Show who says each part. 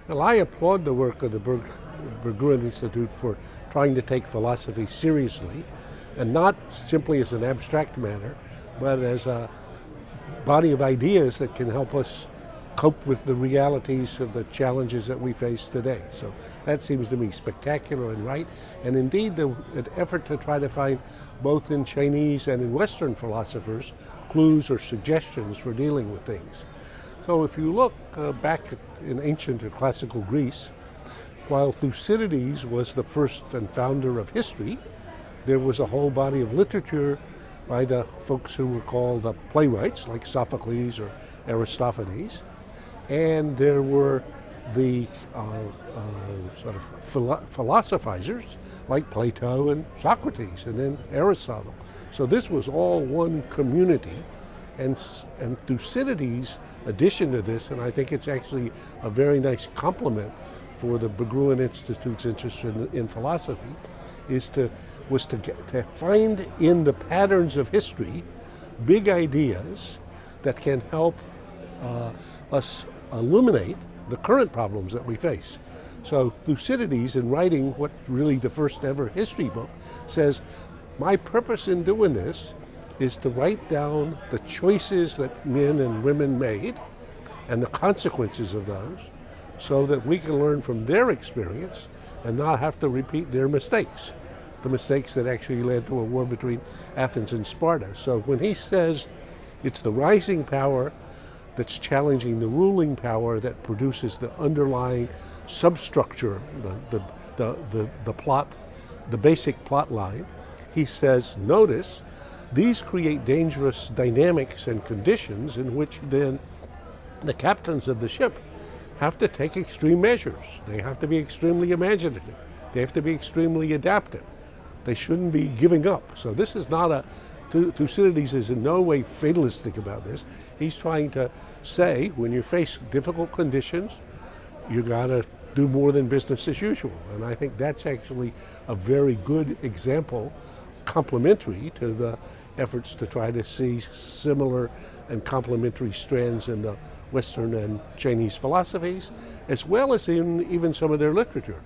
Speaker 1: Well, I applaud the work of the Berggruen Institute for trying to take philosophy seriously, and not simply as an abstract matter, but as a body of ideas that can help us cope with the realities of the challenges that we face today. So that seems to me spectacular and right. And indeed, an effort to try to find, both in Chinese and in Western philosophers, clues or suggestions for dealing with things. So if you look back in ancient or classical Greece, while Thucydides was the first and founder of history, there was a whole body of literature by the folks who were called the playwrights, like Sophocles or Aristophanes, and there were the sort of philosophizers like Plato and Socrates, and then Aristotle. So this was all one community, and Thucydides' addition to this, and I think it's actually a very nice complement for the Berggruen Institute's interest in philosophy, was to find in the patterns of history big ideas that can help us illuminate the current problems that we face. So Thucydides, in writing what's really the first ever history book, says, my purpose in doing this is to write down the choices that men and women made and the consequences of those, so that we can learn from their experience and not have to repeat their mistakes, the mistakes that actually led to a war between Athens and Sparta. So when he says it's the rising power that's challenging the ruling power that produces the underlying substructure, the plot, the basic plot line, he says, notice, these create dangerous dynamics and conditions in which then the captains of the ship have to take extreme measures. They have to be extremely imaginative. They have to be extremely adaptive. They shouldn't be giving up. So this is not Thucydides is in no way fatalistic about this. He's trying to say, when you face difficult conditions, you gotta do more than business as usual. And I think that's actually a very good example, complementary to the efforts to try to see similar and complementary strands in the Western and Chinese philosophies, as well as in even some of their literature.